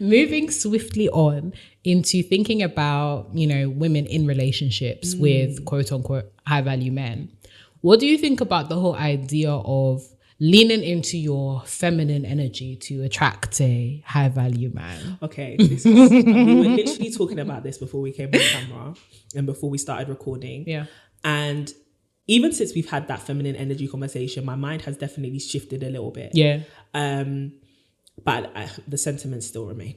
moving swiftly on into thinking about, women in relationships with quote unquote high value men. What do you think about the whole idea of leaning into your feminine energy to attract a high value man? Okay, we were literally talking about this before we came on camera and before we started recording. Yeah. And even since we've had that feminine energy conversation, my mind has definitely shifted a little bit. Yeah. But the sentiments still remain.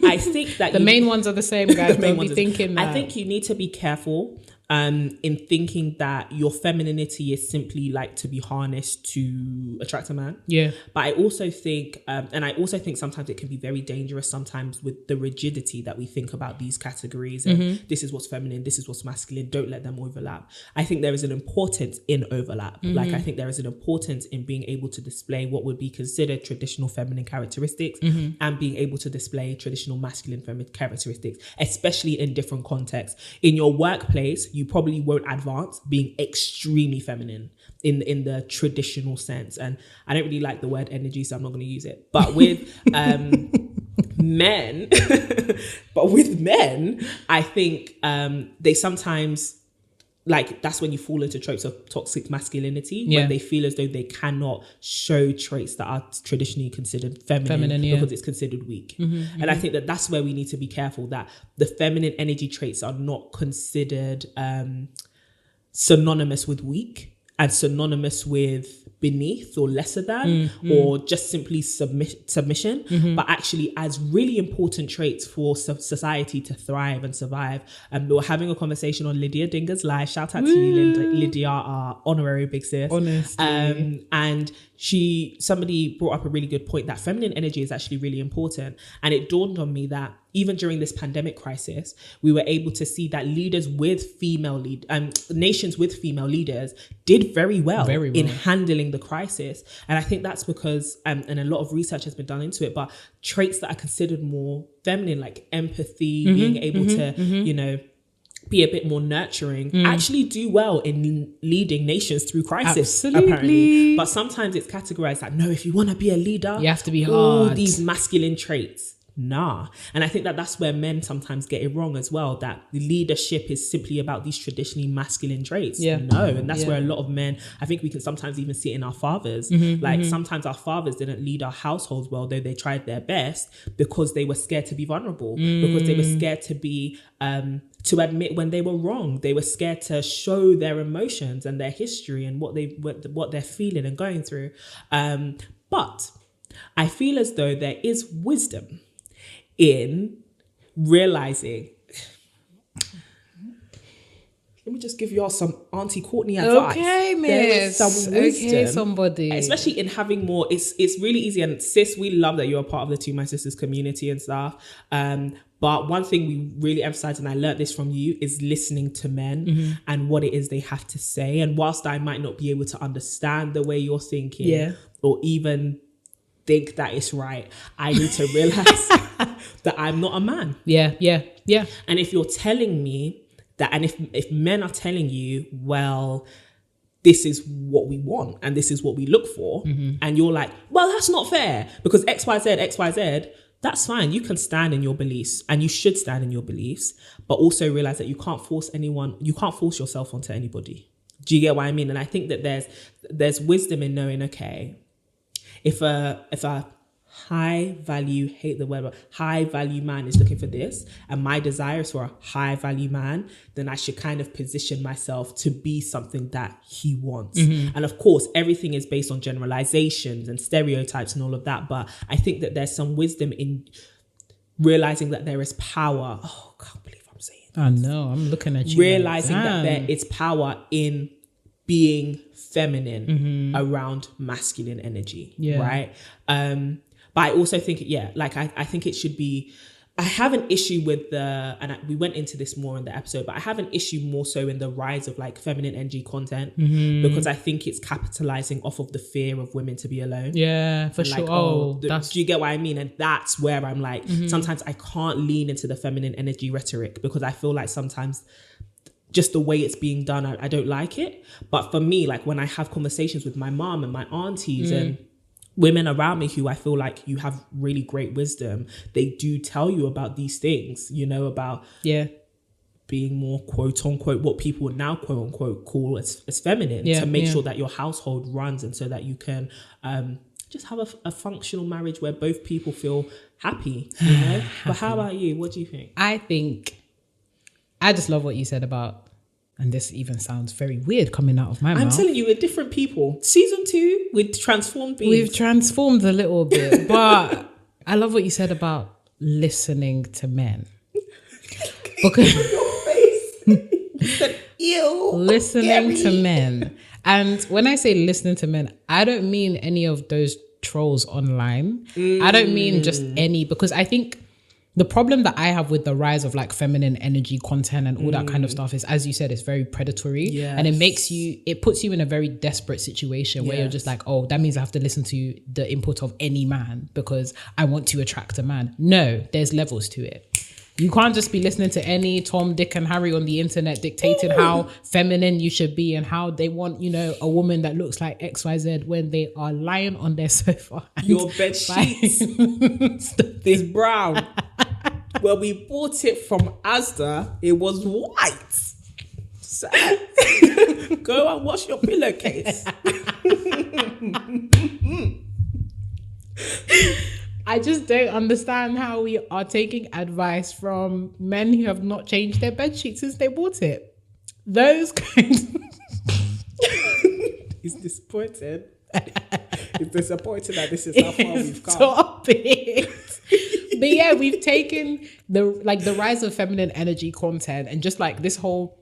I think that the main ones are the same, guys. Don't be thinking that. I think you need to be careful in thinking that your femininity is simply like to be harnessed to attract a man. Yeah. But I also think, sometimes it can be very dangerous sometimes with the rigidity that we think about these categories. And this is what's feminine, this is what's masculine. Don't let them overlap. I think there is an importance in overlap. Like I think there is an importance in being able to display what would be considered traditional feminine characteristics and being able to display traditional masculine feminine characteristics, especially in different contexts. In your workplace, you probably won't advance being extremely feminine in the traditional sense. And I don't really like the word energy, so I'm not going to use it. But with men, I think they sometimes, like, that's when you fall into tropes of toxic masculinity, when they feel as though they cannot show traits that are traditionally considered feminine because it's considered weak. And I think that that's where we need to be careful, that the feminine energy traits are not considered synonymous with weak and synonymous with beneath or lesser than or just simply submission, but actually as really important traits for society to thrive and survive. And we were having a conversation on Lydia Dinger's live. Shout out to you, Lydia, our honorary big sis. Honestly. And somebody brought up a really good point that feminine energy is actually really important. And it dawned on me that even during this pandemic crisis, we were able to see that nations with female leaders did very well in handling the crisis. And I think that's because, and a lot of research has been done into it, but traits that are considered more feminine, like empathy, being able to, be a bit more nurturing, actually do well in leading nations through crisis. Absolutely. Apparently. But sometimes it's categorized like, no, if you want to be a leader, you have to be hard. All these masculine traits. Nah. And I think that that's where men sometimes get it wrong as well, that leadership is simply about these traditionally masculine traits. No. And that's where a lot of men, I think we can sometimes even see it in our fathers. Sometimes our fathers didn't lead our households well, though they tried their best, because they were scared to be vulnerable, because they were scared to be to admit when they were wrong. They were scared to show their emotions and their history and what they're feeling and going through. But I feel as though there is wisdom in realizing. Let me just give y'all some Auntie Courtney advice. Okay, miss. There is some wisdom, okay, somebody. Especially in having more. It's really easy. And sis, we love that you're a part of the To My Sisters community and stuff. But one thing we really emphasize, and I learned this from you, is listening to men and what it is they have to say. And whilst I might not be able to understand the way you're thinking or even think that it's right, I need to realize that I'm not a man. Yeah. And if you're telling me that, and if men are telling you, well, this is what we want and this is what we look for, and you're like, well, that's not fair because XYZ, that's fine. You can stand in your beliefs and you should stand in your beliefs, but also realize that you can't force yourself onto anybody. Do you get what I mean? And I think that there's wisdom in knowing, okay, if a high value, hate the word, but high value man is looking for this, and my desire is for a high value man, then I should kind of position myself to be something that he wants. And of course, everything is based on generalizations and stereotypes and all of that. But I think that there's some wisdom in realizing that there is power. Oh, I can't believe I'm saying that. I know, I'm looking at you. Realizing that there is power in being feminine around masculine energy, right? But I also think, I think it should be, I have an issue with we went into this more in the episode, but I have an issue more so in the rise of like feminine energy content, because I think it's capitalizing off of the fear of women to be alone. Yeah, for sure. Do you get what I mean? And that's where I'm like, sometimes I can't lean into the feminine energy rhetoric because I feel like sometimes just the way it's being done, I don't like it. But for me, like when I have conversations with my mom and my aunties and women around me who I feel like you have really great wisdom, they do tell you about these things, you know, about being more quote unquote what people would now quote unquote call as feminine, to make sure that your household runs, and so that you can just have a functional marriage where both people feel happy, you know. But how about you? What do you think? I just love what you said about, and this even sounds very weird coming out of my mouth. I'm telling you, we're different people. Season 2, we've transformed beings. We've transformed a little bit, but I love what you said about listening to men. Because your face. You said, ew. Listening to men. And when I say listening to men, I don't mean any of those trolls online. I don't mean just any, because I think the problem that I have with the rise of like feminine energy content and all that kind of stuff is, as you said, it's very predatory, and it puts you in a very desperate situation where you're just like, oh, that means I have to listen to the input of any man because I want to attract a man. No, there's levels to it. You can't just be listening to any Tom, Dick and Harry on the internet dictating how feminine you should be and how they want, you know, a woman that looks like XYZ when they are lying on their sofa. Your bed sheets is brown. When we bought it from Asda, it was white. So, go and wash your pillowcase. I just don't understand how we are taking advice from men who have not changed their bed sheets since they bought it. Those kinds. He's disappointed. It's disappointing that this is how far we've come. Stop it. But yeah, we've taken the rise of feminine energy content and just like this whole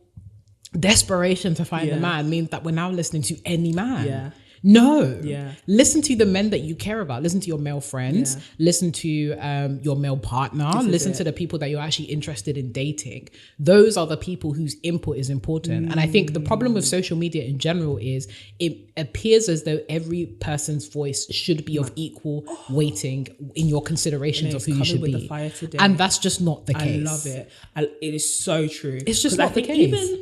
desperation to find a man means that we're now listening to any man. Yeah. No. Yeah. Listen to the men that you care about. Listen to your male friends. Yeah. Listen to your male partner. Listen to the people that you're actually interested in dating. Those are the people whose input is important. And I think the problem with social media in general is it appears as though every person's voice should be of equal weighting in your considerations of who you should be. And that's just not the case. I love it. It is so true. It's just not the case.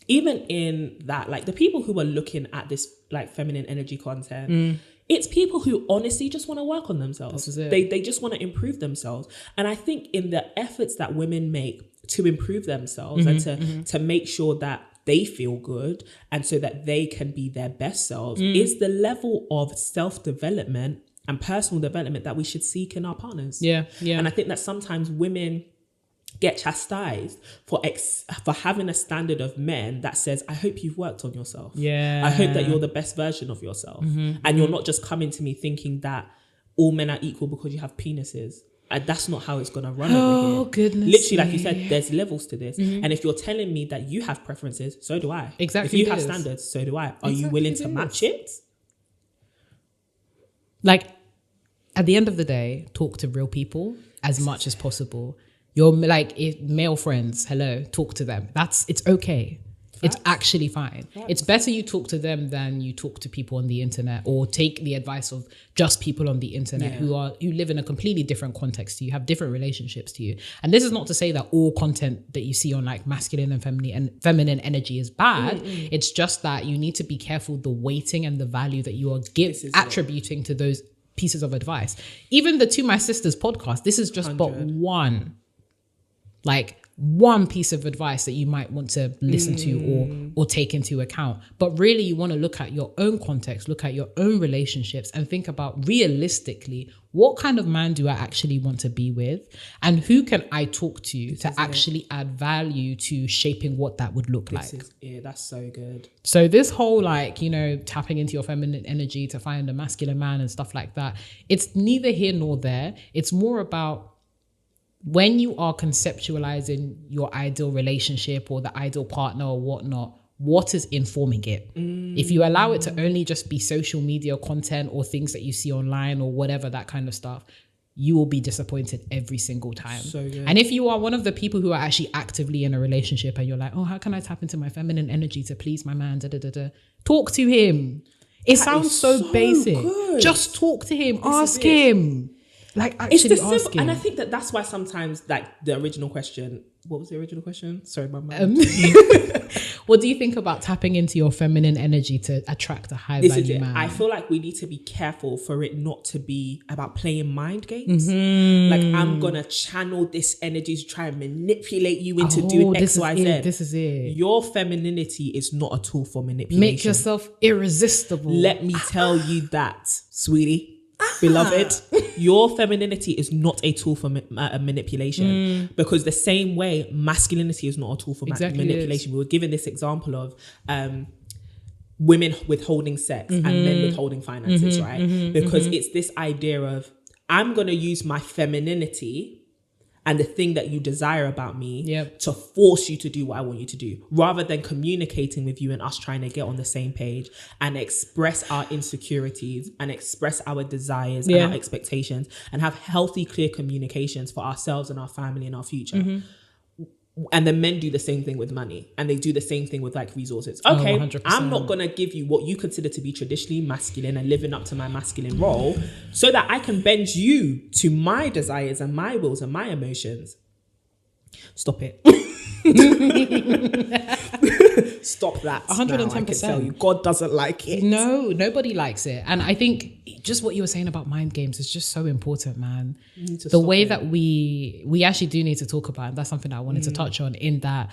Even in that, like the people who are looking at this like feminine energy content, it's people who honestly just want to work on themselves. This is it. They just want to improve themselves. And I think in the efforts that women make to improve themselves and to make sure that they feel good and so that they can be their best selves is the level of self-development and personal development that we should seek in our partners. Yeah. And I think that sometimes women get chastised for having a standard of men that says, I hope you've worked on yourself. Yeah. I hope that you're the best version of yourself. And you're not just coming to me thinking that all men are equal because you have penises. And that's not how it's going to run over here. Oh, goodness. Literally, like you said, there's levels to this. And if you're telling me that you have preferences, so do I. Exactly. If you have standards, so do I. Are you willing to match it? Like, at the end of the day, talk to real people as much as possible. Your male friends, hello, talk to them. It's okay. It's actually fine. It's better you talk to them than you talk to people on the internet or take the advice of just people on the internet who live in a completely different context to you, have different relationships to you. And this is not to say that all content that you see on like masculine and feminine energy is bad. It's just that you need to be careful the weighting and the value that you are attributing to those pieces of advice. Even the To My Sisters podcast, this is just but one piece of advice that you might want to listen to or take into account. But really you want to look at your own context, look at your own relationships and think about realistically, what kind of man do I actually want to be with? And who can I talk to actually add value to shaping what that would look like? That's so good. So this whole tapping into your feminine energy to find a masculine man and stuff like that, it's neither here nor there. It's more about when you are conceptualizing your ideal relationship or the ideal partner or whatnot, what is informing it? If you allow it to only just be social media content or things that you see online or whatever, that kind of stuff, you will be disappointed every single time. So good. And if you are one of the people who are actually actively in a relationship and you're like, oh, how can I tap into my feminine energy to please my man? Talk to him. It sounds so basic. Good. Just talk to him. Ask him. Like It's actually the simple, asking. and I think that that's why sometimes, like, the original question. What was the original question? Sorry, my mind. What do you think about tapping into your feminine energy to attract a high This is value it. man? I feel like we need to be careful for it not to be about playing mind games. Mm-hmm. Like, I'm gonna channel this energy to try and manipulate you into doing X, Y, Z. This is it. Your femininity is not a tool for manipulation. Make yourself irresistible. Let me tell you that, sweetie. Beloved, your femininity is not a tool for manipulation, because the same way masculinity is not a tool for manipulation. We were given this example of women withholding sex and men withholding finances, right? Because it's this idea of, I'm going to use my femininity and the thing that you desire about me to force you to do what I want you to do, rather than communicating with you and us trying to get on the same page and express our insecurities and express our desires and our expectations and have healthy, clear communications for ourselves and our family and our future. And then men do the same thing with money, and they do the same thing with like resources. Okay, 100%. I'm not going to give you what you consider to be traditionally masculine and living up to my masculine role so that I can bend you to my desires and my wills and my emotions. Stop it. Stop that. 110%. I can tell you, God doesn't like it. No, nobody likes it. And I think just what you were saying about mind games is just so important, man. The way that we actually do need to talk about, and that's something that I wanted to touch on, in that